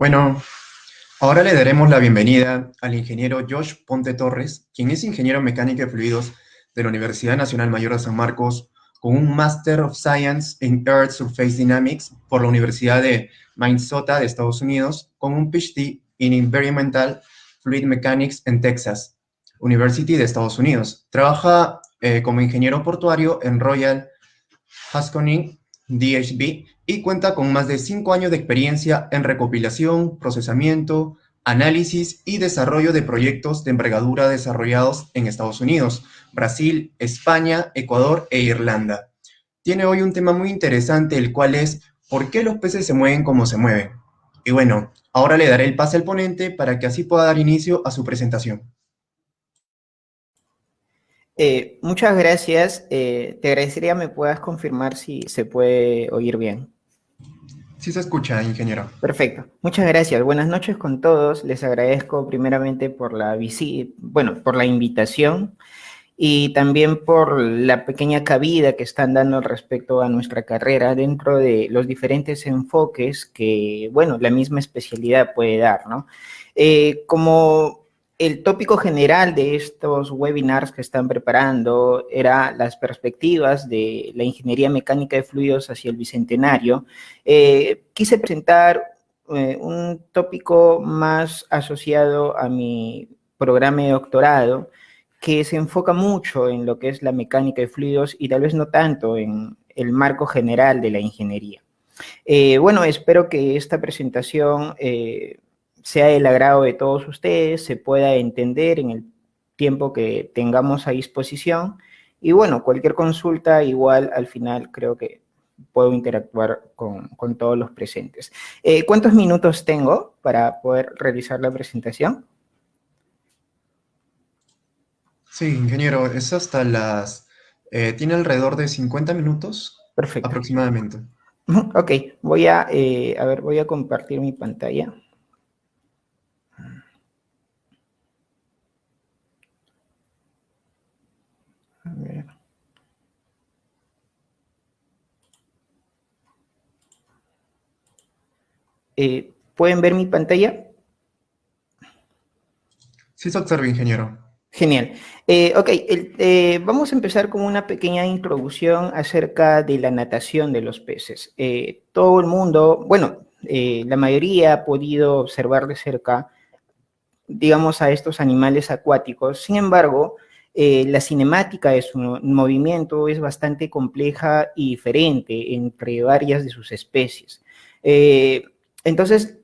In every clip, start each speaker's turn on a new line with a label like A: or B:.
A: Bueno, ahora le daremos la bienvenida al ingeniero Josh Ponte Torres, quien es ingeniero mecánico de fluidos de la Universidad Nacional Mayor de San Marcos, con un Master of Science in Earth Surface Dynamics por la Universidad de Minnesota de Estados Unidos, con un PhD in Environmental Fluid Mechanics en Texas University de Estados Unidos. Trabaja como ingeniero portuario en Royal Haskoning DHB y cuenta con más de 5 años de experiencia en recopilación, procesamiento, análisis y desarrollo de proyectos de envergadura desarrollados en Estados Unidos, Brasil, España, Ecuador e Irlanda. Tiene hoy un tema muy interesante, el cual es ¿por qué los peces se mueven como se mueven? Y bueno, ahora le daré el pase al ponente para que así pueda dar inicio a su presentación.
B: Muchas gracias. Te agradecería me puedas confirmar si se puede oír bien.
A: Sí se escucha, ingeniero.
B: Perfecto. Muchas gracias. Buenas noches con todos. Les agradezco primeramente por por la invitación y también por la pequeña cabida que están dando respecto a nuestra carrera dentro de los diferentes enfoques que, la misma especialidad puede dar, ¿no? Como el tópico general de estos webinars que están preparando era las perspectivas de la ingeniería mecánica de fluidos hacia el Bicentenario, quise presentar un tópico más asociado a mi programa de doctorado, que se enfoca mucho en lo que es la mecánica de fluidos y tal vez no tanto en el marco general de la ingeniería. Espero que esta presentación sea del agrado de todos ustedes, se pueda entender en el tiempo que tengamos a disposición y cualquier consulta igual al final creo que puedo interactuar con todos los presentes. ¿Cuántos minutos tengo para poder realizar la presentación?
A: Sí, ingeniero, es hasta tiene alrededor de 50 minutos.
B: Perfecto.
A: Aproximadamente.
B: Ok, voy a compartir mi pantalla. A ver. ¿Pueden ver mi pantalla?
A: Sí se observa, ingeniero.
B: Genial. Vamos a empezar con una pequeña introducción acerca de la natación de los peces. Todo el mundo, la mayoría ha podido observar de cerca, digamos, a estos animales acuáticos. Sin embargo, la cinemática de su movimiento es bastante compleja y diferente entre varias de sus especies. Entonces,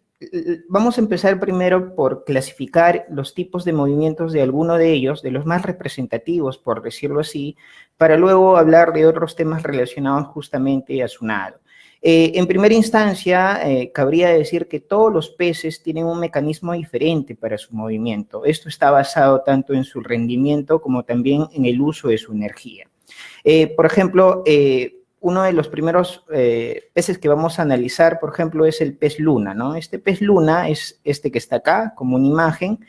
B: vamos a empezar primero por clasificar los tipos de movimientos de alguno de ellos, de los más representativos, por decirlo así, para luego hablar de otros temas relacionados justamente a su nado. En primera instancia, cabría decir que todos los peces tienen un mecanismo diferente para su movimiento. Esto está basado tanto en su rendimiento como también en el uso de su energía. Por ejemplo, uno de los primeros peces que vamos a analizar, por ejemplo, es el pez luna, ¿no? Este pez luna es este que está acá, como una imagen,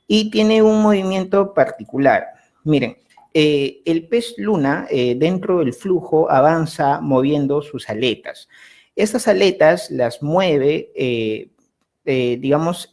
B: y tiene un movimiento particular. Miren, el pez luna dentro del flujo avanza moviendo sus aletas. Estas aletas las mueve, digamos,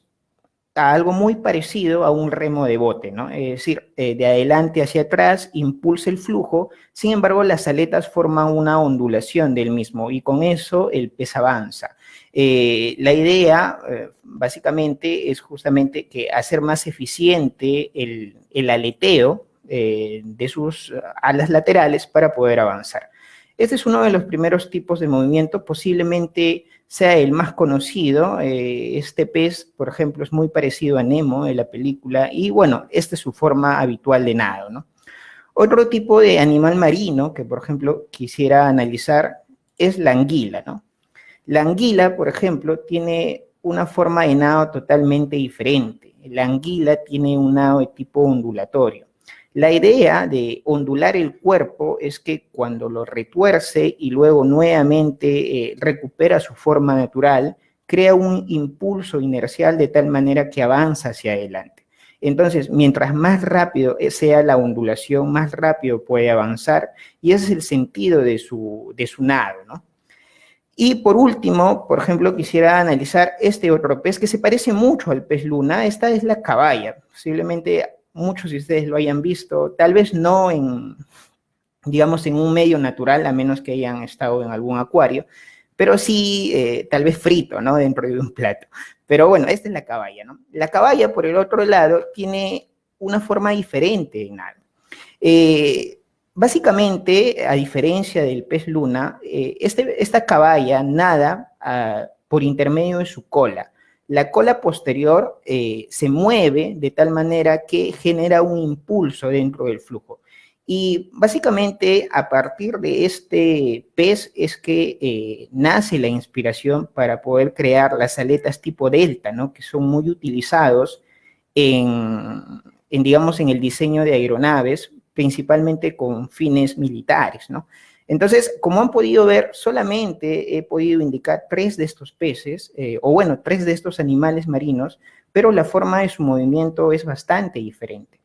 B: a algo muy parecido a un remo de bote, ¿no? Es decir, de adelante hacia atrás impulsa el flujo, sin embargo, las aletas forman una ondulación del mismo y con eso el pez avanza. La idea, básicamente, es justamente que hacer más eficiente el aleteo de sus alas laterales para poder avanzar. Este es uno de los primeros tipos de movimiento, posiblemente sea el más conocido. Este pez, por ejemplo, es muy parecido a Nemo en la película y esta es su forma habitual de nado, ¿no? Otro tipo de animal marino que, por ejemplo, quisiera analizar es la anguila, ¿no? La anguila, por ejemplo, tiene una forma de nado totalmente diferente. La anguila tiene un nado de tipo ondulatorio. La idea de ondular el cuerpo es que cuando lo retuerce y luego nuevamente recupera su forma natural, crea un impulso inercial de tal manera que avanza hacia adelante. Entonces, mientras más rápido sea la ondulación, más rápido puede avanzar, y ese es el sentido de su nado, ¿no? Y por último, por ejemplo, quisiera analizar este otro pez que se parece mucho al pez luna. Esta es la caballa. Posiblemente muchos de ustedes lo hayan visto, tal vez no en, digamos, en un medio natural, a menos que hayan estado en algún acuario, pero sí tal vez frito, ¿no? Dentro de un plato. Pero bueno, esta es la caballa, ¿no? La caballa, por el otro lado, tiene una forma diferente en nado. Básicamente, a diferencia del pez luna, esta caballa nada por intermedio de su cola. La cola posterior se mueve de tal manera que genera un impulso dentro del flujo. Y básicamente a partir de este pez es que nace la inspiración para poder crear las aletas tipo delta, ¿no? Que son muy utilizados digamos, en el diseño de aeronaves, principalmente con fines militares, ¿no? Entonces, como han podido ver, solamente he podido indicar 3 de estos peces, o bueno, 3 de estos animales marinos, pero la forma de su movimiento es bastante diferente.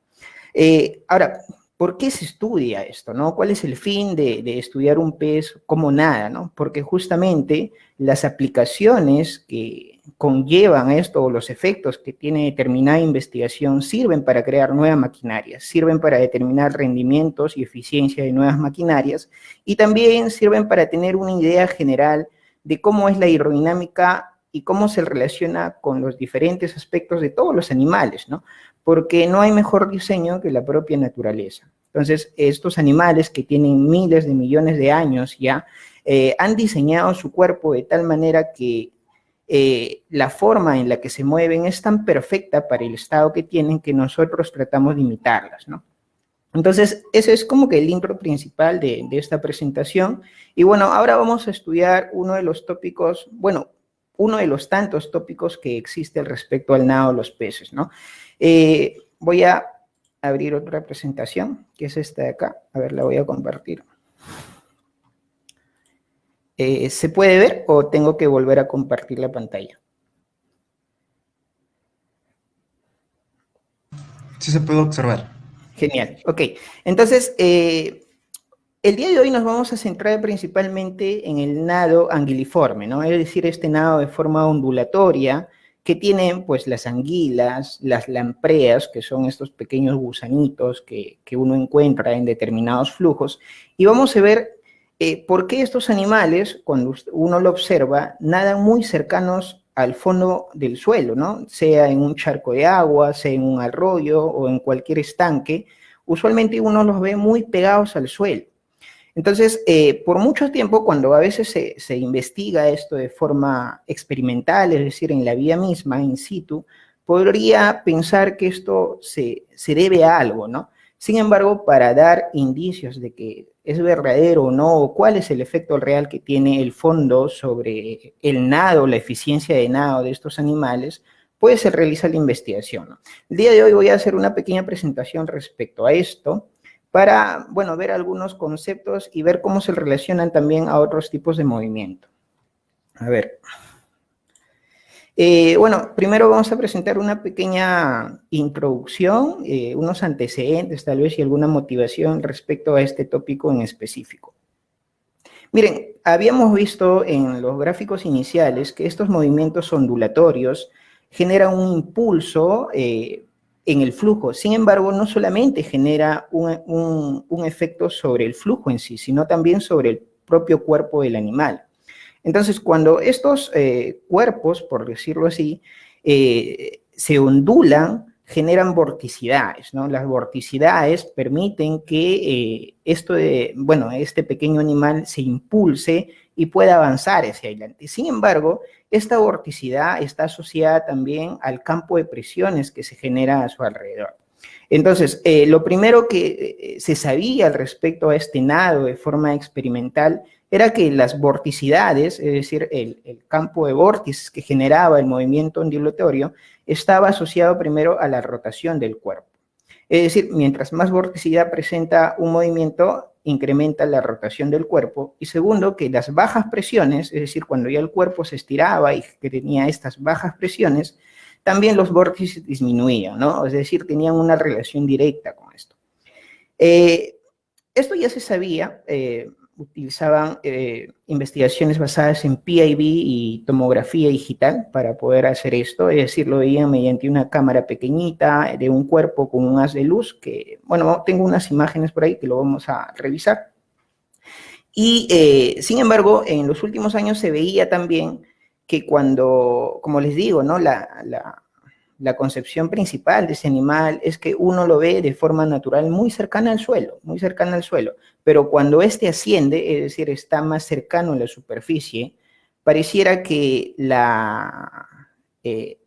B: Ahora, ¿por qué se estudia esto, no? ¿Cuál es el fin de estudiar un pez como nada, no? Porque justamente las aplicaciones que conllevan esto o los efectos que tiene determinada investigación sirven para crear nuevas maquinarias, sirven para determinar rendimientos y eficiencia de nuevas maquinarias y también sirven para tener una idea general de cómo es la hidrodinámica y cómo se relaciona con los diferentes aspectos de todos los animales, ¿no? Porque no hay mejor diseño que la propia naturaleza. Entonces, estos animales que tienen miles de millones de años ya, han diseñado su cuerpo de tal manera que la forma en la que se mueven es tan perfecta para el estado que tienen que nosotros tratamos de imitarlas, ¿no? Entonces, ese es como que el intro principal de esta presentación. Y bueno, ahora vamos a estudiar uno de los tópicos, bueno, uno de los tantos tópicos que existe al respecto al nado de los peces, ¿no? Voy a abrir otra presentación, que es esta de acá. A ver, la voy a compartir. ¿Se puede ver o tengo que volver a compartir la pantalla?
A: Sí se puede observar.
B: Genial, ok. Entonces, el día de hoy nos vamos a centrar principalmente en el nado anguiliforme, ¿no? Es decir, este nado de forma ondulatoria que tienen pues las anguilas, las lampreas, que son estos pequeños gusanitos que uno encuentra en determinados flujos, y vamos a ver por qué estos animales, cuando uno lo observa, nadan muy cercanos al fondo del suelo, ¿no? Sea en un charco de agua, sea en un arroyo o en cualquier estanque, usualmente uno los ve muy pegados al suelo. Entonces, por mucho tiempo, cuando a veces se investiga esto de forma experimental, es decir, en la vida misma, in situ, podría pensar que esto se debe a algo, ¿no? Sin embargo, para dar indicios de que es verdadero o no, o cuál es el efecto real que tiene el fondo sobre el nado, la eficiencia de nado de estos animales, pues se realiza la investigación, ¿no? El día de hoy voy a hacer una pequeña presentación respecto a esto, para, bueno, ver algunos conceptos y ver cómo se relacionan también a otros tipos de movimiento. A ver. Bueno, primero vamos a presentar una pequeña introducción, unos antecedentes tal vez y alguna motivación respecto a este tópico en específico. Miren, habíamos visto en los gráficos iniciales que estos movimientos ondulatorios generan un impulso en el flujo. Sin embargo, no solamente genera un efecto sobre el flujo en sí, sino también sobre el propio cuerpo del animal. Entonces, cuando estos cuerpos, por decirlo así, se ondulan, generan vorticidades, ¿no? Las vorticidades permiten que este pequeño animal se impulse y pueda avanzar hacia adelante. Sin embargo, esta vorticidad está asociada también al campo de presiones que se genera a su alrededor. Entonces, lo primero que se sabía al respecto a este nado de forma experimental era que las vorticidades, es decir, el campo de vórtices que generaba el movimiento ondulatorio, estaba asociado primero a la rotación del cuerpo. Es decir, mientras más vorticidad presenta un movimiento, incrementa la rotación del cuerpo. Y segundo, que las bajas presiones, es decir, cuando ya el cuerpo se estiraba y que tenía estas bajas presiones, también los vórtices disminuían, ¿no? Es decir, tenían una relación directa con esto. Esto ya se sabía, utilizaban investigaciones basadas en PIV y tomografía digital para poder hacer esto, es decir, lo veían mediante una cámara pequeñita de un cuerpo con un haz de luz, que, bueno, tengo unas imágenes por ahí que lo vamos a revisar. Y, sin embargo, en los últimos años se veía también que cuando, como les digo, ¿no? La concepción principal de ese animal es que uno lo ve de forma natural muy cercana al suelo, pero cuando éste asciende, es decir, está más cercano a la superficie, pareciera que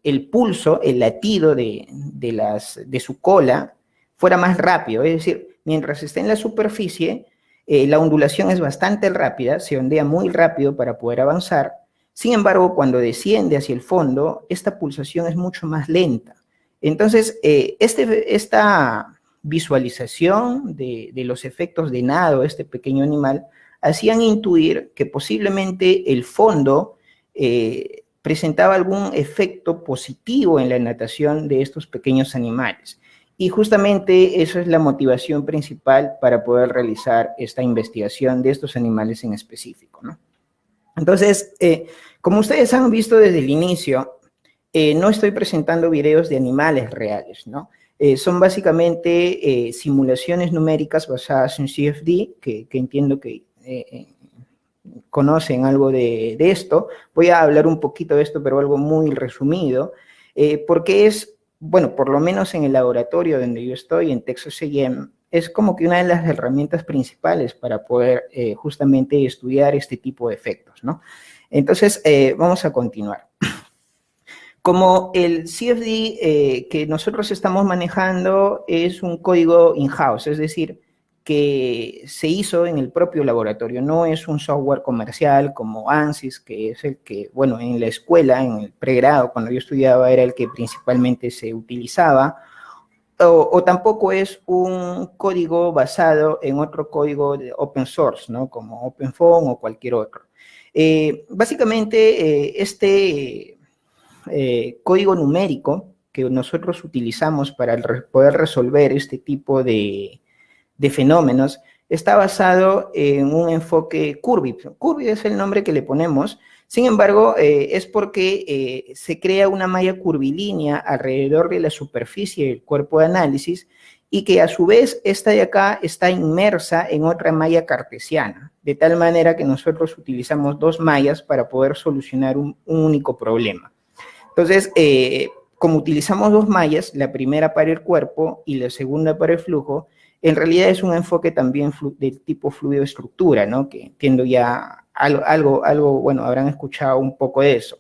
B: el pulso, el latido de su cola fuera más rápido, es decir, mientras está en la superficie, la ondulación es bastante rápida, se ondea muy rápido para poder avanzar. Sin embargo, cuando desciende hacia el fondo, esta pulsación es mucho más lenta. Entonces, esta visualización de los efectos de nado de este pequeño animal hacían intuir que posiblemente el fondo presentaba algún efecto positivo en la natación de estos pequeños animales. Y justamente esa es la motivación principal para poder realizar esta investigación de estos animales en específico, ¿no? Entonces, como ustedes han visto desde el inicio, no estoy presentando videos de animales reales, ¿no? Son básicamente simulaciones numéricas basadas en CFD, que entiendo que conocen algo de esto. Voy a hablar un poquito de esto, pero algo muy resumido, porque es, bueno, por lo menos en el laboratorio donde yo estoy, en Texas A&M, es como que una de las herramientas principales para poder justamente estudiar este tipo de efectos, ¿no? Entonces, vamos a continuar. Como el CFD que nosotros estamos manejando es un código in-house, es decir, que se hizo en el propio laboratorio, no es un software comercial como ANSYS, que es el que, bueno, en la escuela, en el pregrado, cuando yo estudiaba, era el que principalmente se utilizaba, o tampoco es un código basado en otro código de open source, ¿no? Como OpenFOAM o cualquier otro. Básicamente, este código numérico que nosotros utilizamos para poder resolver este tipo de fenómenos está basado en un enfoque Curvi. Curvi es el nombre que le ponemos. Sin embargo, es porque se crea una malla curvilínea alrededor de la superficie del cuerpo de análisis y que a su vez esta de acá está inmersa en otra malla cartesiana, de tal manera que nosotros utilizamos dos mallas para poder solucionar un único problema. Entonces, como utilizamos dos mallas, la primera para el cuerpo y la segunda para el flujo, en realidad es un enfoque también de tipo fluido-estructura, ¿no? Que entiendo ya algo, bueno, habrán escuchado un poco de eso.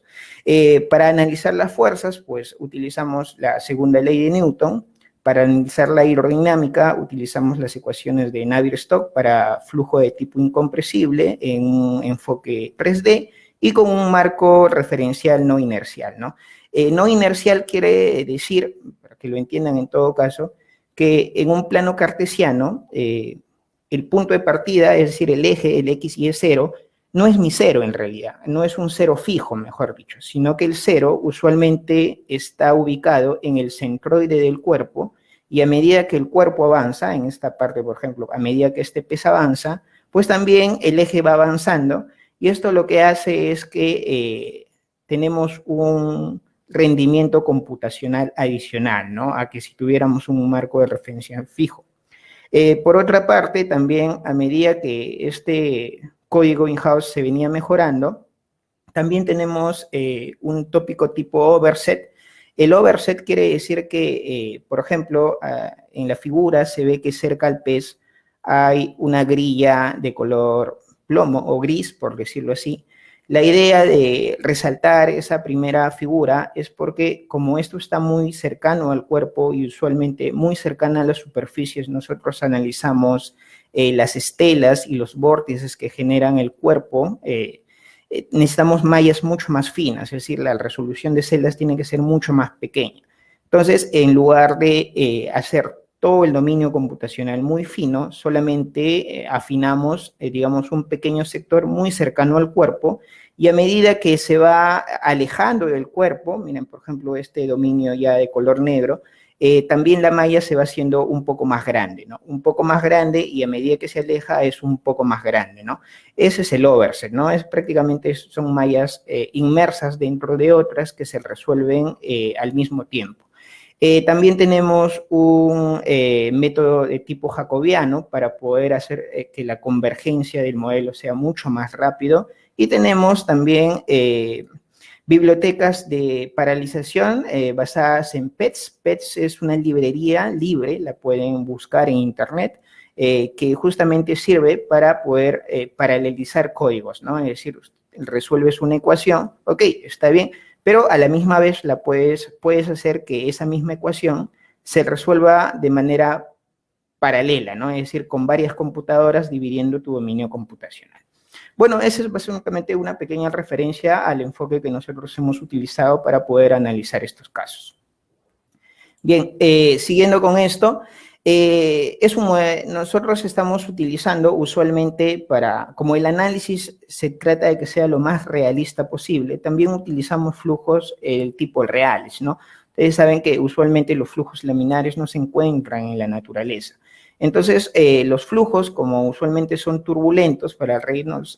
B: Para analizar las fuerzas, pues utilizamos la segunda ley de Newton. Para analizar la aerodinámica, utilizamos las ecuaciones de Navier-Stokes para flujo de tipo incompresible en un enfoque 3D y con un marco referencial no inercial, ¿no? No inercial quiere decir, para que lo entiendan en todo caso, que en un plano cartesiano, el punto de partida, es decir, el eje, el X y el cero, no es mi cero en realidad, no es un cero fijo, mejor dicho, sino que el cero usualmente está ubicado en el centroide del cuerpo y a medida que el cuerpo avanza, en esta parte, por ejemplo, a medida que este pez avanza, pues también el eje va avanzando y esto lo que hace es que tenemos un rendimiento computacional adicional, ¿no? A que si tuviéramos un marco de referencia fijo. Por otra parte, también a medida que este código in-house se venía mejorando, también tenemos un tópico tipo overset. El overset quiere decir que, por ejemplo, en la figura se ve que cerca al pez hay una grilla de color plomo o gris, por decirlo así. La idea de resaltar esa primera figura es porque como esto está muy cercano al cuerpo y usualmente muy cercana a las superficies, nosotros analizamos las estelas y los vórtices que generan el cuerpo, necesitamos mallas mucho más finas, es decir, la resolución de celdas tiene que ser mucho más pequeña. Entonces, en lugar de hacer todo el dominio computacional muy fino, solamente afinamos, digamos, un pequeño sector muy cercano al cuerpo, y a medida que se va alejando del cuerpo, miren, por ejemplo, este dominio ya de color negro, también la malla se va haciendo un poco más grande, ¿no? Un poco más grande, y a medida que se aleja es un poco más grande, ¿no? Ese es el overset, ¿no? Es prácticamente, son mallas inmersas dentro de otras que se resuelven al mismo tiempo. También tenemos un método de tipo jacobiano para poder hacer que la convergencia del modelo sea mucho más rápido, y tenemos también bibliotecas de paralización basadas en PETS. PETS es una librería libre, la pueden buscar en internet, que justamente sirve para poder paralelizar códigos, ¿no? Es decir, resuelves una ecuación, ok, está bien, pero a la misma vez puedes hacer que esa misma ecuación se resuelva de manera paralela, ¿no? Es decir, con varias computadoras dividiendo tu dominio computacional. Bueno, esa es básicamente una pequeña referencia al enfoque que nosotros hemos utilizado para poder analizar estos casos. Bien, siguiendo con esto, nosotros estamos utilizando usualmente como el análisis se trata de que sea lo más realista posible, también utilizamos flujos tipo reales, ¿no? Ustedes saben que usualmente los flujos laminares no se encuentran en la naturaleza. Entonces, los flujos, como usualmente son turbulentos, para reírnos,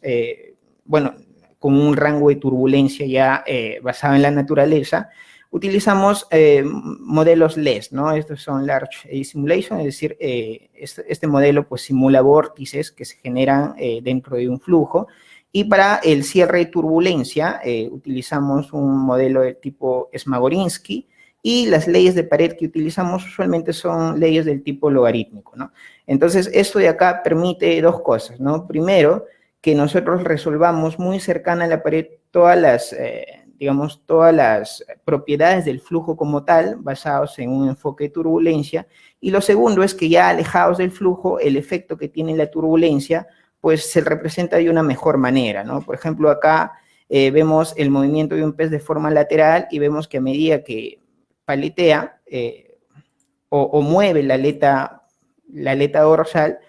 B: bueno, con un rango de turbulencia ya basado en la naturaleza, utilizamos modelos LES, ¿no? Estos son Large Eddy Simulation, es decir, este modelo pues simula vórtices que se generan dentro de un flujo, y para el cierre de turbulencia utilizamos un modelo de tipo Smagorinsky, y las leyes de pared que utilizamos usualmente son leyes del tipo logarítmico, ¿no? Entonces, esto de acá permite dos cosas, ¿no? Primero, que nosotros resolvamos muy cercana a la pared todas las, digamos, todas las propiedades del flujo como tal, basados en un enfoque de turbulencia, y lo segundo es que ya alejados del flujo, el efecto que tiene la turbulencia, pues se representa de una mejor manera, ¿no? Por ejemplo, acá vemos el movimiento de un pez de forma lateral, y vemos que a medida que paletea o mueve la aleta dorsal,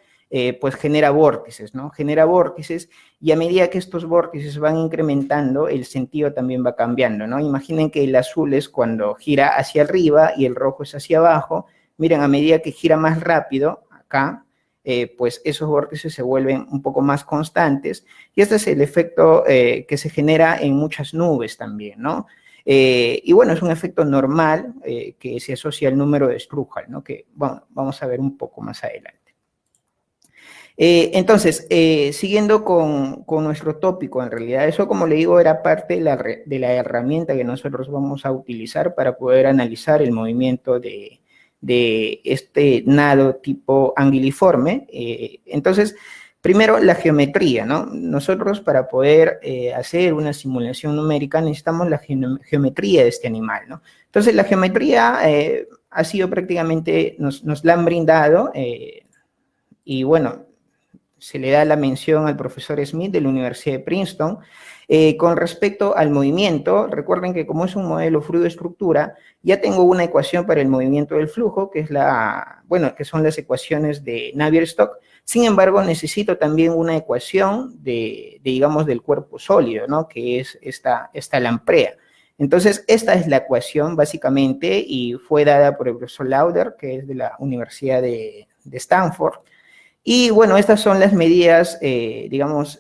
B: pues genera vórtices, ¿no? Genera vórtices, y a medida que estos vórtices van incrementando, el sentido también va cambiando, ¿no? Imaginen que el azul es cuando gira hacia arriba y el rojo es hacia abajo. Miren, a medida que gira más rápido, acá, pues esos vórtices se vuelven un poco más constantes, y este es el efecto que se genera en muchas nubes también, ¿no? Y bueno, es un efecto normal que se asocia al número de Strugel, ¿no? Que bueno, vamos a ver un poco más adelante. Entonces, siguiendo con nuestro tópico, en realidad, eso, como le digo, era parte de la herramienta que nosotros vamos a utilizar para poder analizar el movimiento de este nado tipo anguiliforme. Entonces, primero, la geometría, ¿no? Nosotros, para poder hacer una simulación numérica, necesitamos la geometría de este animal, ¿no? Entonces, la geometría ha sido prácticamente, nos la han brindado, y bueno, se le da la mención al profesor Smith de la Universidad de Princeton. Con respecto al movimiento, recuerden que como es un modelo fluido-estructura, ya tengo una ecuación para el movimiento del flujo, que es que son las ecuaciones de Navier-Stokes. Sin embargo, necesito también una ecuación digamos, del cuerpo sólido, ¿no? Que es esta lamprea. Entonces, esta es la ecuación, básicamente, y fue dada por el profesor Lauder, que es de la Universidad de Stanford. Y bueno, estas son las medidas, digamos,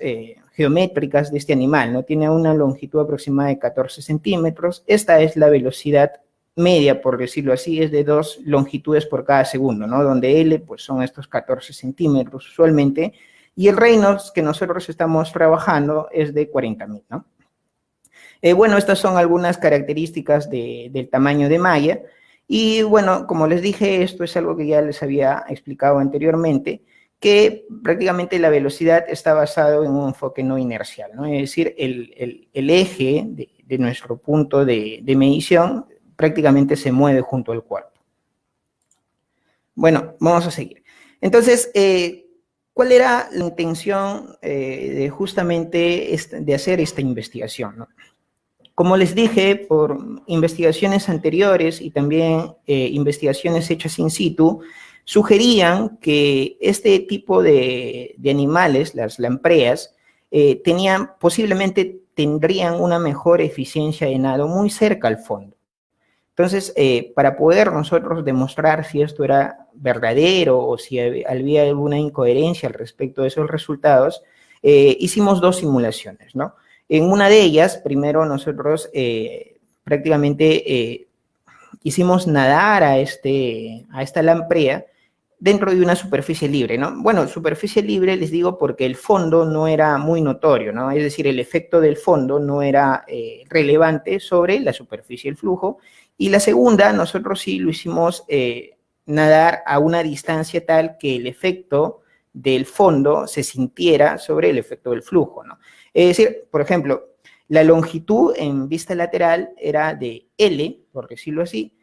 B: geométricas de este animal, ¿no? Tiene una longitud aproximada de 14 centímetros. Esta es la velocidad media, por decirlo así, es de 2 longitudes por cada segundo, ¿no? Donde L, pues, son estos 14 centímetros usualmente, y el Reynolds que nosotros estamos trabajando es de 40.000, ¿no? Bueno, estas son algunas características del tamaño de malla, y bueno, como les dije, esto es algo que ya les había explicado anteriormente, que prácticamente la velocidad está basado en un enfoque no inercial, ¿no? Es decir, el eje de nuestro punto de medición prácticamente se mueve junto al cuerpo. Bueno, vamos a seguir. Entonces, ¿cuál era la intención de justamente de hacer esta investigación, ¿no? Como les dije, por investigaciones anteriores y también investigaciones hechas in situ, sugerían que este tipo de animales, las lampreas, posiblemente tendrían una mejor eficiencia de nado muy cerca al fondo. Entonces, para poder nosotros demostrar si esto era verdadero o si había alguna incoherencia al respecto de esos resultados, hicimos dos simulaciones, ¿no? En una de ellas, primero nosotros prácticamente hicimos nadar a esta lamprea dentro de una superficie libre, ¿no? Bueno, superficie libre les digo porque el fondo no era muy notorio, ¿no? Es decir, el efecto del fondo no era relevante sobre la superficie del flujo. Y la segunda, nosotros sí lo hicimos nadar a una distancia tal que el efecto del fondo se sintiera sobre el efecto del flujo, ¿no? Es decir, por ejemplo, la longitud en vista lateral era de L, por decirlo así,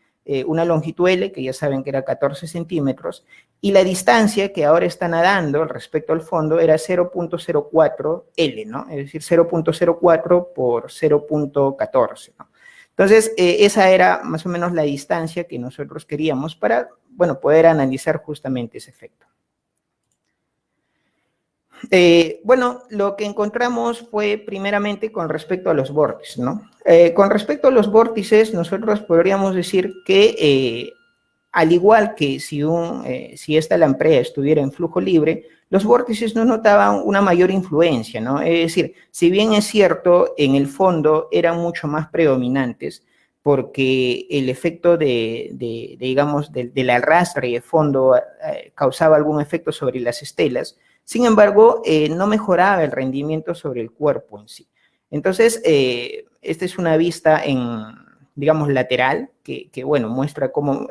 B: una longitud L, que ya saben que era 14 centímetros, y la distancia que ahora está nadando respecto al fondo era 0.04 L, ¿no? Es decir, 0.04 por 0.14, ¿no? Entonces, esa era más o menos la distancia que nosotros queríamos para, bueno, poder analizar justamente ese efecto. Bueno, lo que encontramos fue primeramente con respecto a los vórtices, ¿no? Con respecto a los vórtices, nosotros podríamos decir que al igual que si esta lamprea estuviera en flujo libre, los vórtices no notaban una mayor influencia, ¿no? Es decir, si bien es cierto, en el fondo eran mucho más predominantes, porque el efecto digamos, del arrastre de fondo causaba algún efecto sobre las estelas. Sin embargo, no mejoraba el rendimiento sobre el cuerpo en sí. Entonces, esta es una vista digamos, lateral, que bueno, muestra cómo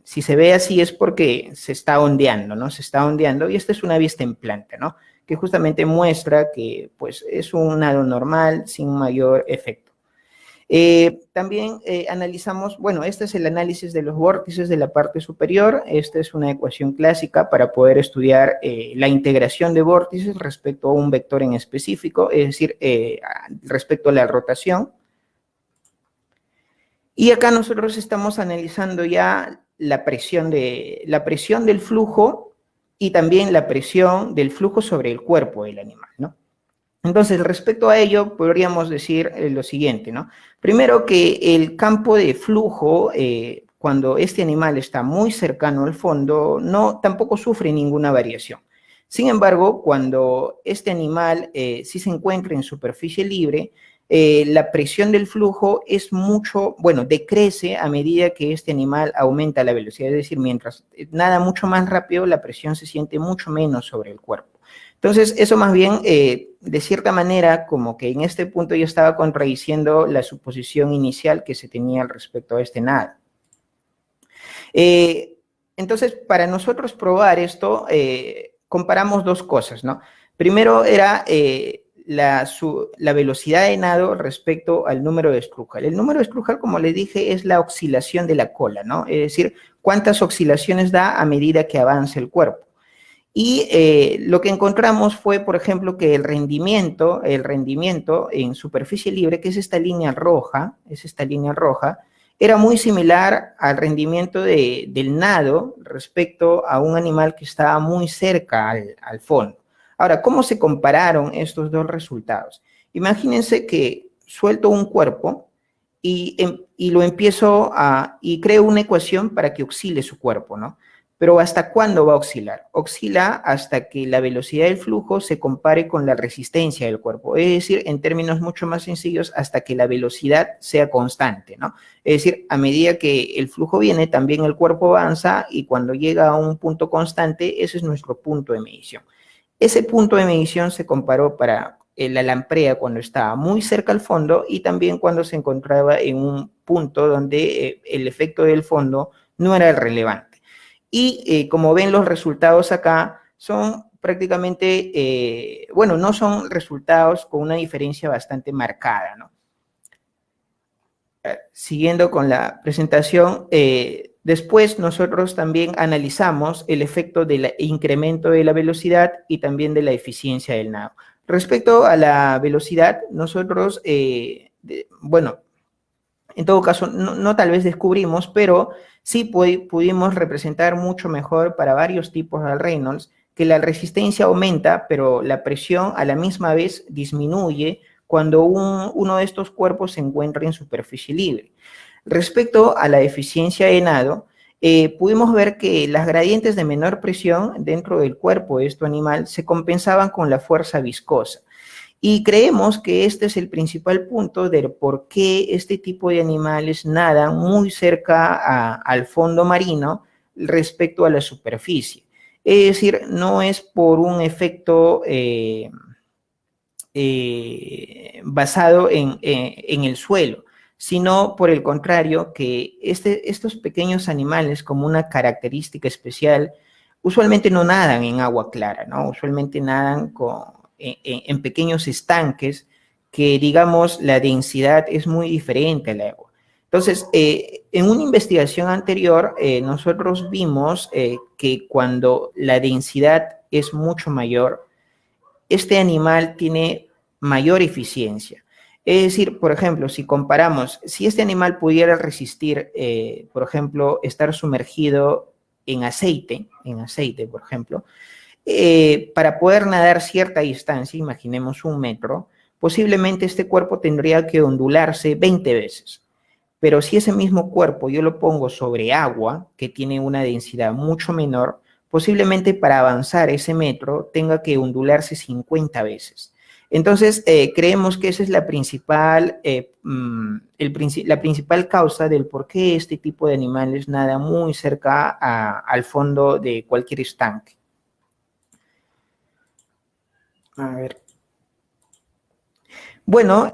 B: si se ve así es porque se está ondeando, ¿no? Se está ondeando, y esta es una vista en planta, ¿no? Que justamente muestra que, pues, es un nado normal, sin mayor efecto. También analizamos, bueno, este es el análisis de los vórtices de la parte superior. Esta es una ecuación clásica para poder estudiar la integración de vórtices respecto a un vector en específico, es decir, respecto a la rotación. Y acá nosotros estamos analizando ya la presión del flujo y también la presión del flujo sobre el cuerpo del animal, ¿no? Entonces, respecto a ello, podríamos decir lo siguiente, ¿no? Primero, que el campo de flujo, cuando este animal está muy cercano al fondo, tampoco sufre ninguna variación. Sin embargo, cuando este animal sí se encuentra en superficie libre, la presión del flujo es decrece a medida que este animal aumenta la velocidad. Es decir, mientras nada mucho más rápido, la presión se siente mucho menos sobre el cuerpo. Entonces, eso más bien, de cierta manera, como que en este punto yo estaba contradiciendo la suposición inicial que se tenía al respecto a este nado. Entonces, para nosotros probar esto, comparamos dos cosas, ¿no? Primero era la velocidad de nado respecto al número de Strudel. El número de Strudel, como les dije, es la oscilación de la cola, ¿no? Es decir, cuántas oscilaciones da a medida que avanza el cuerpo. Y lo que encontramos fue, por ejemplo, que el rendimiento en superficie libre, que es esta línea roja, era muy similar al rendimiento del nado respecto a un animal que estaba muy cerca al fondo. Ahora, ¿cómo se compararon estos dos resultados? Imagínense que suelto un cuerpo y creo una ecuación para que oscile su cuerpo, ¿no? Pero ¿hasta cuándo va a oscilar? Oscila hasta que la velocidad del flujo se compare con la resistencia del cuerpo. Es decir, en términos mucho más sencillos, hasta que la velocidad sea constante, ¿no? Es decir, a medida que el flujo viene, también el cuerpo avanza, y cuando llega a un punto constante, ese es nuestro punto de medición. Ese punto de medición se comparó para la lamprea cuando estaba muy cerca al fondo, y también cuando se encontraba en un punto donde el efecto del fondo no era relevante. Y como ven los resultados acá, son prácticamente, bueno, no son resultados con una diferencia bastante marcada, ¿no? Siguiendo con la presentación, después nosotros también analizamos el efecto del incremento de la velocidad y también de la eficiencia del nado. Respecto a la velocidad, nosotros, bueno, en todo caso, no tal vez descubrimos, pero sí pudimos representar mucho mejor para varios tipos de Reynolds que la resistencia aumenta, pero la presión a la misma vez disminuye cuando uno de estos cuerpos se encuentra en superficie libre. Respecto a la eficiencia de nado, pudimos ver que las gradientes de menor presión dentro del cuerpo de este animal se compensaban con la fuerza viscosa. Y creemos que este es el principal punto de por qué este tipo de animales nadan muy cerca al fondo marino respecto a la superficie. Es decir, no es por un efecto basado en el suelo, sino por el contrario, que estos pequeños animales, como una característica especial, usualmente no nadan en agua clara, ¿no? Usualmente nadan en pequeños estanques que, digamos, la densidad es muy diferente al agua. Entonces, en una investigación anterior, nosotros vimos que cuando la densidad es mucho mayor, este animal tiene mayor eficiencia. Es decir, por ejemplo, si comparamos, si este animal pudiera resistir, por ejemplo, estar sumergido en aceite, por ejemplo, para poder nadar cierta distancia, imaginemos 1 metro, posiblemente este cuerpo tendría que ondularse 20 veces. Pero si ese mismo cuerpo yo lo pongo sobre agua, que tiene una densidad mucho menor, posiblemente para avanzar ese metro tenga que ondularse 50 veces. Entonces, creemos que esa es la principal, la principal causa del por qué este tipo de animales nada muy cerca al fondo de cualquier estanque. A ver. Bueno,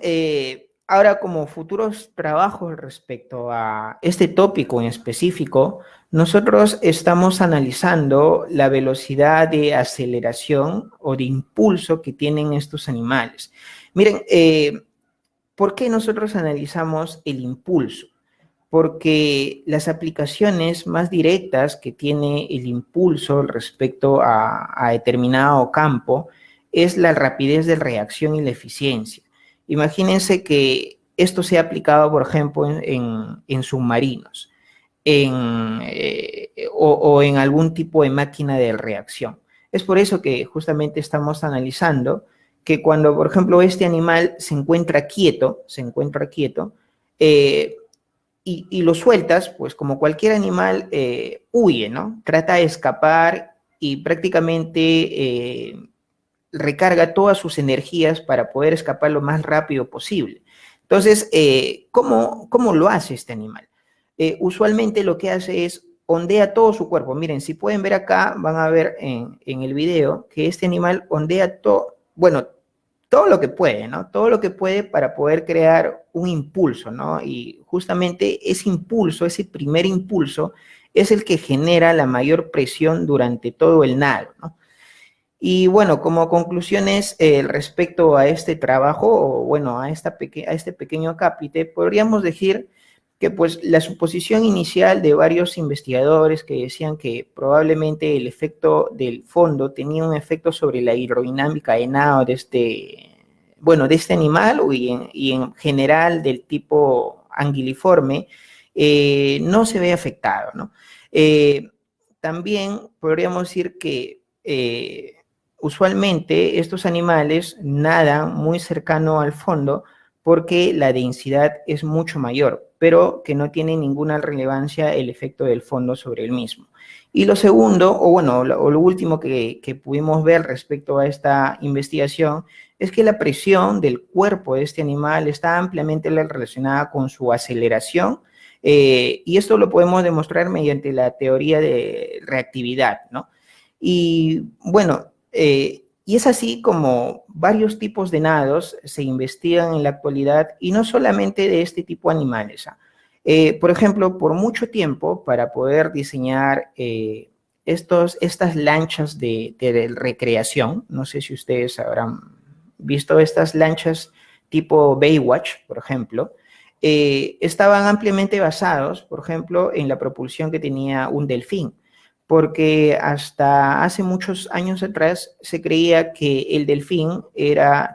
B: ahora como futuros trabajos respecto a este tópico en específico, nosotros estamos analizando la velocidad de aceleración o de impulso que tienen estos animales. Miren, ¿por qué nosotros analizamos el impulso? Porque las aplicaciones más directas que tiene el impulso respecto a determinado campo es la rapidez de reacción y la eficiencia. Imagínense que esto sea aplicado, por ejemplo, en submarinos o en algún tipo de máquina de reacción. Es por eso que justamente estamos analizando que cuando, por ejemplo, este animal se encuentra quieto, eh, y lo sueltas, pues como cualquier animal, huye, ¿no? Trata de escapar y prácticamente recarga todas sus energías para poder escapar lo más rápido posible. Entonces, ¿cómo lo hace este animal? Usualmente lo que hace es ondea todo su cuerpo. Miren, si pueden ver acá, van a ver en el video que este animal ondea todo, bueno, todo lo que puede, ¿no? Todo lo que puede para poder crear un impulso, ¿no? Y justamente ese impulso, ese primer impulso, es el que genera la mayor presión durante todo el nado, ¿no? Y bueno, como conclusiones respecto a este trabajo, o bueno, a este pequeño cápite, podríamos decir que pues la suposición inicial de varios investigadores que decían que probablemente el efecto del fondo tenía un efecto sobre la hidrodinámica de nado de este animal y en general del tipo anguiliforme, no se ve afectado, ¿no? También podríamos decir que usualmente estos animales nadan muy cercano al fondo porque la densidad es mucho mayor, pero que no tiene ninguna relevancia el efecto del fondo sobre el mismo. Y lo segundo, o bueno, lo último que pudimos ver respecto a esta investigación es que la presión del cuerpo de este animal está ampliamente relacionada con su aceleración, y esto lo podemos demostrar mediante la teoría de reactividad, ¿no? Y bueno, y es así como varios tipos de nados se investigan en la actualidad y no solamente de este tipo de animales. Por ejemplo, por mucho tiempo, para poder diseñar estas lanchas de recreación, no sé si ustedes habrán visto estas lanchas tipo Baywatch, por ejemplo, estaban ampliamente basados, por ejemplo, en la propulsión que tenía un delfín, porque hasta hace muchos años atrás se creía que el delfín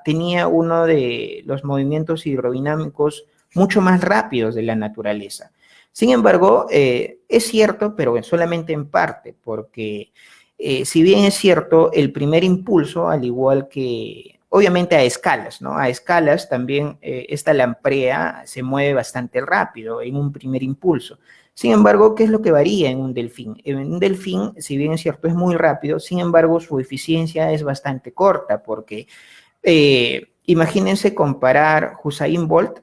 B: tenía uno de los movimientos hidrodinámicos mucho más rápidos de la naturaleza. Sin embargo, es cierto, pero solamente en parte, porque si bien es cierto, el primer impulso, al igual que, obviamente a escalas, ¿no? A escalas también esta lamprea se mueve bastante rápido en un primer impulso. Sin embargo, ¿qué es lo que varía en un delfín? En un delfín, si bien es cierto, es muy rápido, sin embargo, su eficiencia es bastante corta, porque imagínense comparar Usain Bolt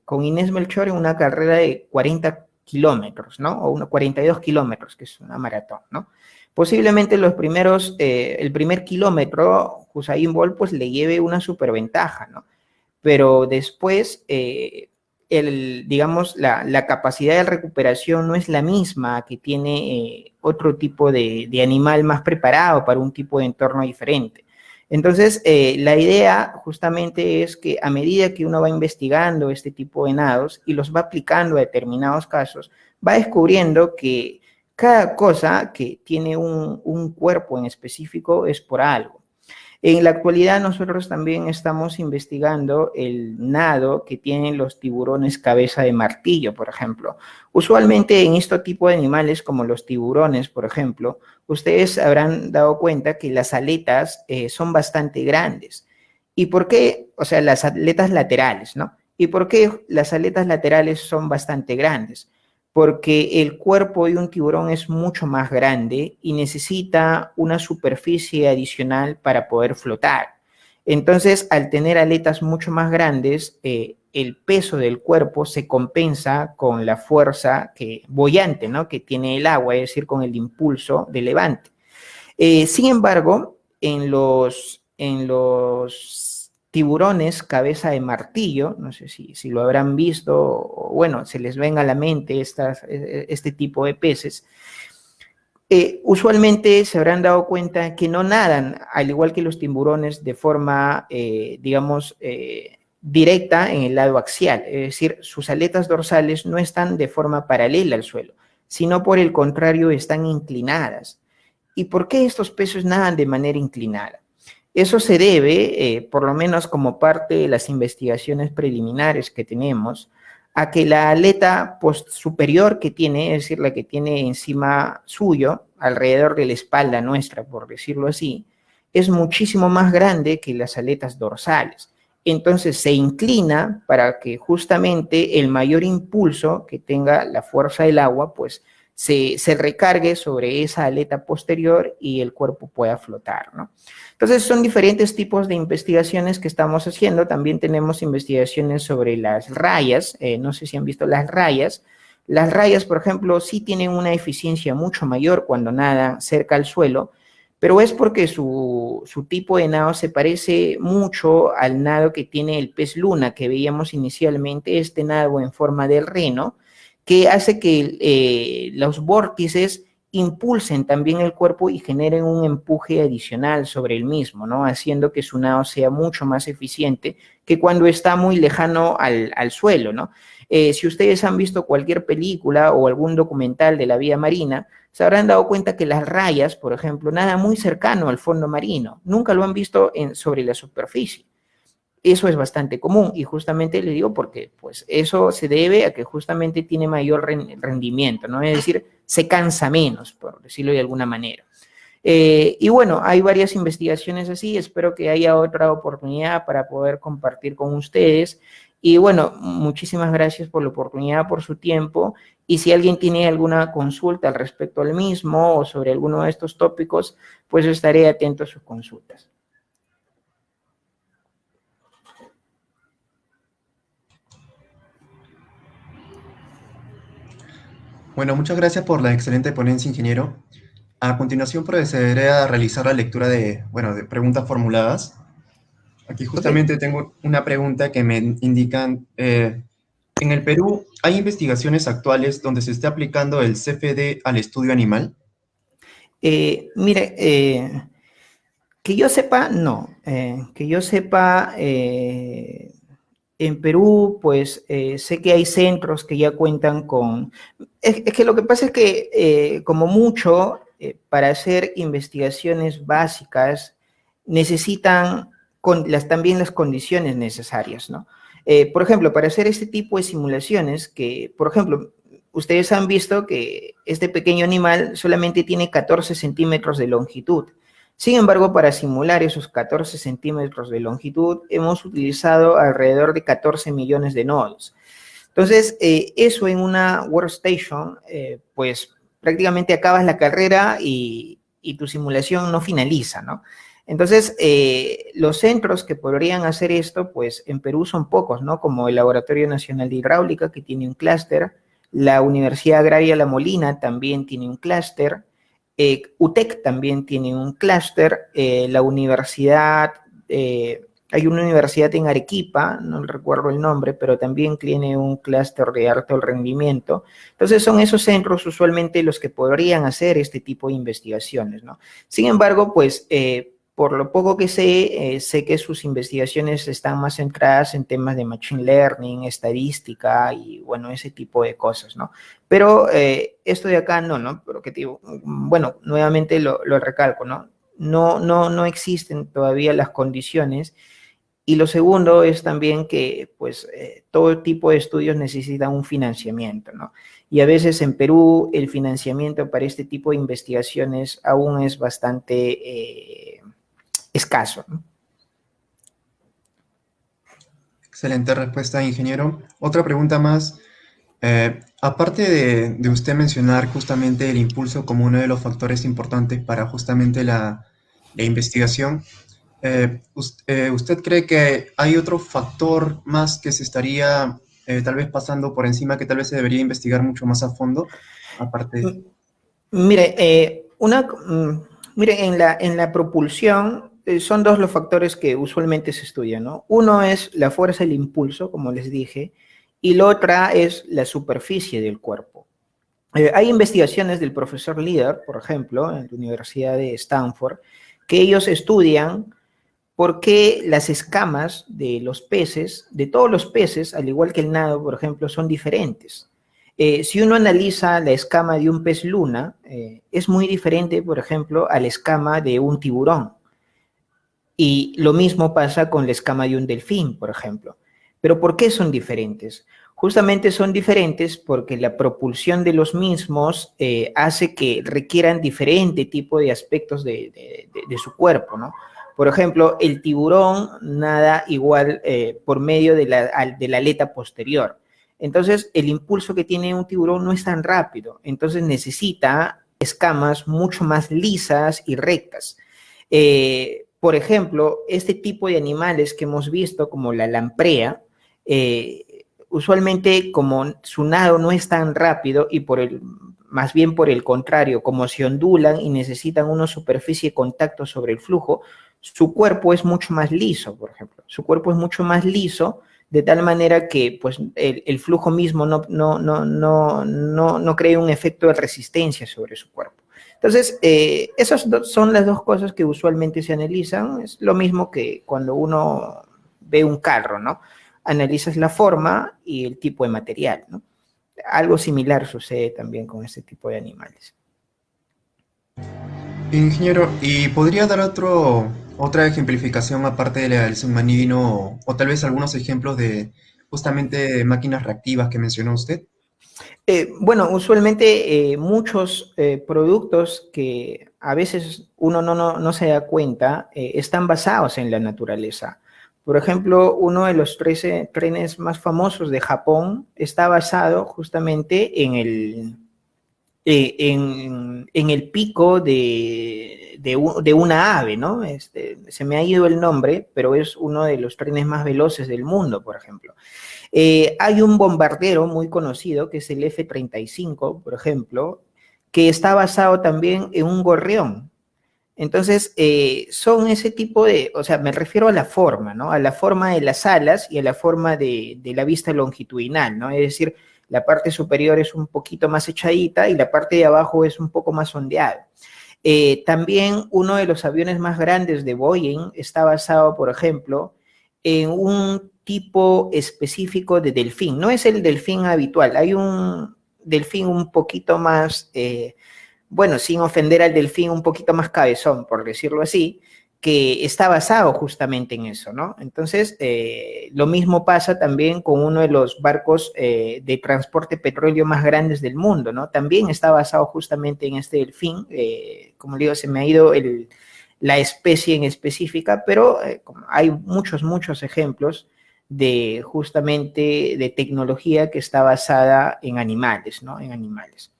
B: con Inés Melchor en una carrera de 40 kilómetros, ¿no? O 42 kilómetros, que es una maratón, ¿no? Posiblemente el primer kilómetro, Usain Bolt pues le lleve una superventaja, ¿no? Pero después, digamos, la capacidad de recuperación no es la misma que tiene otro tipo de animal más preparado para un tipo de entorno diferente. Entonces, la idea justamente es que a medida que uno va investigando este tipo de nados y los va aplicando a determinados casos, va descubriendo que cada cosa que tiene un cuerpo en específico es por algo. En la actualidad nosotros también estamos investigando el nado que tienen los tiburones cabeza de martillo, por ejemplo. Usualmente en este tipo de animales como los tiburones, por ejemplo, ustedes habrán dado cuenta que las aletas son bastante grandes. ¿Y por qué? O sea, las aletas laterales, ¿no? ¿Y por qué las aletas laterales son bastante grandes? Porque el cuerpo de un tiburón es mucho más grande y necesita una superficie adicional para poder flotar. Entonces, al tener aletas mucho más grandes, el peso del cuerpo se compensa con la fuerza boyante, ¿no? Que tiene el agua, es decir, con el impulso de levante. Sin embargo, en los tiburones cabeza de martillo, no sé si lo habrán visto, o bueno, se les ven a la mente este tipo de peces, usualmente se habrán dado cuenta que no nadan, al igual que los tiburones, de forma, digamos, directa en el lado axial, es decir, sus aletas dorsales no están de forma paralela al suelo, sino por el contrario están inclinadas. ¿Y por qué estos peces nadan de manera inclinada? Eso se debe, por lo menos como parte de las investigaciones preliminares que tenemos, a que la aleta superior que tiene, es decir, la que tiene encima suyo, alrededor de la espalda nuestra, por decirlo así, es muchísimo más grande que las aletas dorsales. Entonces se inclina para que justamente el mayor impulso que tenga la fuerza del agua, pues se recargue sobre esa aleta posterior y el cuerpo pueda flotar, ¿no? Entonces son diferentes tipos de investigaciones que estamos haciendo. También tenemos investigaciones sobre las rayas, no sé si han visto las rayas. Las rayas, por ejemplo, sí tienen una eficiencia mucho mayor cuando nadan cerca al suelo, pero es porque su tipo de nado se parece mucho al nado que tiene el pez luna que veíamos inicialmente, este nado en forma de reno, que hace que los vórtices impulsen también el cuerpo y generen un empuje adicional sobre el mismo, ¿no? Haciendo que su nado sea mucho más eficiente que cuando está muy lejano al suelo, ¿no? Si ustedes han visto cualquier película o algún documental de la vida marina, se habrán dado cuenta que las rayas, por ejemplo, nadan muy cercano al fondo marino. Nunca lo han visto sobre la superficie. Eso es bastante común y justamente le digo porque pues eso se debe a que justamente tiene mayor rendimiento, ¿no? Es decir, se cansa menos, por decirlo de alguna manera. Y bueno, hay varias investigaciones así, espero que haya otra oportunidad para poder compartir con ustedes. Y bueno, muchísimas gracias por la oportunidad, por su tiempo. Y si alguien tiene alguna consulta al respecto al mismo o sobre alguno de estos tópicos, pues estaré atento a sus consultas.
A: Bueno, muchas gracias por la excelente ponencia, ingeniero. A continuación procederé a realizar la lectura de preguntas formuladas. Aquí
B: Ok.
A: justamente tengo una pregunta que me indican, ¿en el Perú hay investigaciones actuales donde se esté aplicando el CFD al estudio animal?
B: Mire, que yo sepa, no. Que yo sepa, en Perú, pues sé que hay centros que ya cuentan con... Es que lo que pasa es que, como mucho, para hacer investigaciones básicas, necesitan también las condiciones necesarias, ¿no? Por ejemplo, para hacer este tipo de simulaciones, que, por ejemplo, ustedes han visto que este pequeño animal solamente tiene 14 centímetros de longitud. Sin embargo, para simular esos 14 centímetros de longitud, hemos utilizado alrededor de 14 millones de nodos. Entonces, eso en una workstation, pues prácticamente acabas la carrera y tu simulación no finaliza, ¿no? Entonces, los centros que podrían hacer esto, pues en Perú son pocos, ¿no? Como el Laboratorio Nacional de Hidráulica, que tiene un clúster, la Universidad Agraria La Molina también tiene un clúster, UTEC también tiene un clúster, la universidad, hay una universidad en Arequipa, no recuerdo el nombre, pero también tiene un clúster de alto rendimiento. Entonces son esos centros usualmente los que podrían hacer este tipo de investigaciones, ¿no? Sin embargo, pues por lo poco que sé que sus investigaciones están más centradas en temas de machine learning, estadística y bueno, ese tipo de cosas, ¿no? Pero esto de acá no, pero que digo, bueno, nuevamente lo recalco, ¿no? No existen todavía las condiciones. Y lo segundo es también que, pues, todo tipo de estudios necesitan un financiamiento, ¿no? Y a veces en Perú el financiamiento para este tipo de investigaciones aún es bastante escaso, ¿no?
A: Excelente respuesta, ingeniero. Otra pregunta más. Aparte de usted mencionar justamente el impulso como uno de los factores importantes para justamente la investigación, ¿usted cree que hay otro factor más que se estaría tal vez pasando por encima, que tal vez se debería investigar mucho más a fondo? Aparte,
B: Mire, mire, en la propulsión son dos los factores que usualmente se estudian, ¿no? Uno es la fuerza del impulso, como les dije, y la otra es la superficie del cuerpo. Hay investigaciones del profesor Leader, por ejemplo, en la Universidad de Stanford, que ellos estudian por qué las escamas de los peces, de todos los peces, al igual que el nado, por ejemplo, son diferentes. Si uno analiza la escama de un pez luna, es muy diferente, por ejemplo, a la escama de un tiburón. Y lo mismo pasa con la escama de un delfín, por ejemplo. Pero ¿por qué son diferentes? Justamente son diferentes porque la propulsión de los mismos hace que requieran diferente tipo de aspectos de su cuerpo, ¿no? Por ejemplo, el tiburón nada igual por medio de la aleta posterior. Entonces, el impulso que tiene un tiburón no es tan rápido. Entonces, necesita escamas mucho más lisas y rectas. Por ejemplo, este tipo de animales que hemos visto, como la lamprea, usualmente como su nado no es tan rápido y más bien por el contrario, como se ondulan y necesitan una superficie de contacto sobre el flujo, su cuerpo es mucho más liso, por ejemplo. Su cuerpo es mucho más liso, de tal manera que pues, el flujo mismo no crea un efecto de resistencia sobre su cuerpo. Entonces, esas son las dos cosas que usualmente se analizan. Es lo mismo que cuando uno ve un carro, ¿no? Analizas la forma y el tipo de material, ¿no? Algo similar sucede también con este tipo de animales.
A: ingeniero, ¿y podría dar otra ejemplificación aparte de la del submarino o tal vez algunos ejemplos de justamente máquinas reactivas que mencionó usted?
B: Bueno, usualmente muchos productos que a veces uno no se da cuenta están basados en la naturaleza. Por ejemplo, uno de los trenes más famosos de Japón está basado justamente en el pico de una ave, ¿no? Se me ha ido el nombre, pero es uno de los trenes más veloces del mundo, por ejemplo. Hay un bombardero muy conocido que es el F-35, por ejemplo, que está basado también en un gorrión. Entonces, son ese tipo de, o sea, me refiero a la forma, ¿no? A la forma de las alas y a la forma de la vista longitudinal, ¿no? Es decir, la parte superior es un poquito más echadita y la parte de abajo es un poco más ondeada. También uno de los aviones más grandes de Boeing está basado, por ejemplo, en un tipo específico de delfín. No es el delfín habitual, hay un delfín un poquito más, bueno, sin ofender al delfín, un poquito más cabezón, por decirlo así, que está basado justamente en eso, ¿no? Entonces, lo mismo pasa también con uno de los barcos de transporte petróleo más grandes del mundo, ¿no? También está basado justamente en este delfín. Como digo, se me ha ido la especie en específica, pero hay muchos ejemplos de justamente de tecnología que está basada en animales, ¿no? En animales.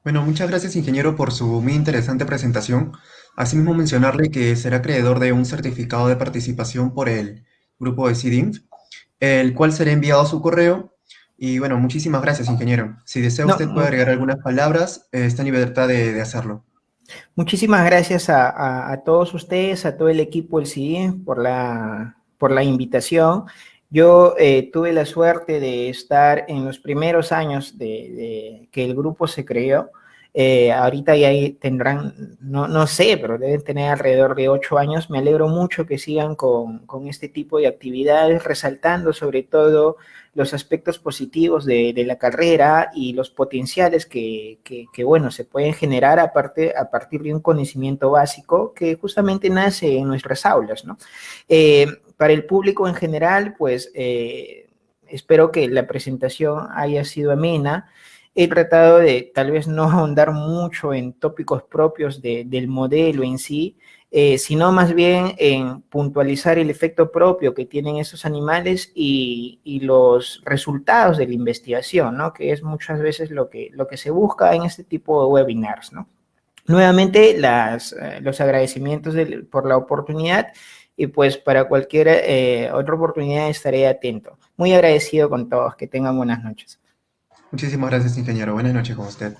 A: Bueno, muchas gracias, ingeniero, por su muy interesante presentación. Asimismo, mencionarle que será acreedor de un certificado de participación por el grupo de CIDINF, el cual será enviado a su correo. Y bueno, muchísimas gracias, ingeniero. Si desea usted puede
B: No,
A: agregar algunas palabras, está en libertad de hacerlo.
B: muchísimas gracias a todos ustedes, a todo el equipo del CIE por la invitación. Yo tuve la suerte de estar en los primeros años de que el grupo se creó. Ahorita ya tendrán, no sé, pero deben tener alrededor de 8 años. Me alegro mucho que sigan con este tipo de actividades, resaltando sobre todo los aspectos positivos de la carrera y los potenciales bueno, se pueden generar a partir de un conocimiento básico que justamente nace en nuestras aulas, ¿no? Para el público en general, pues espero que la presentación haya sido amena. He tratado de tal vez no ahondar mucho en tópicos propios del modelo en sí, sino más bien en puntualizar el efecto propio que tienen esos animales y los resultados de la investigación, ¿no? Que es muchas veces lo que se busca en este tipo de webinars, ¿no? Nuevamente, los agradecimientos por la oportunidad y pues para cualquier otra oportunidad estaré atento. Muy agradecido con todos, que tengan buenas noches.
A: Muchísimas gracias, ingeniero. Buenas noches con usted.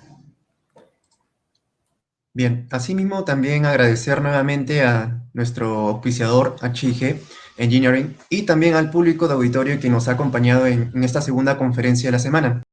A: Bien, asimismo también agradecer nuevamente a nuestro auspiciador HIG Engineering y también al público de auditorio que nos ha acompañado en esta segunda conferencia de la semana.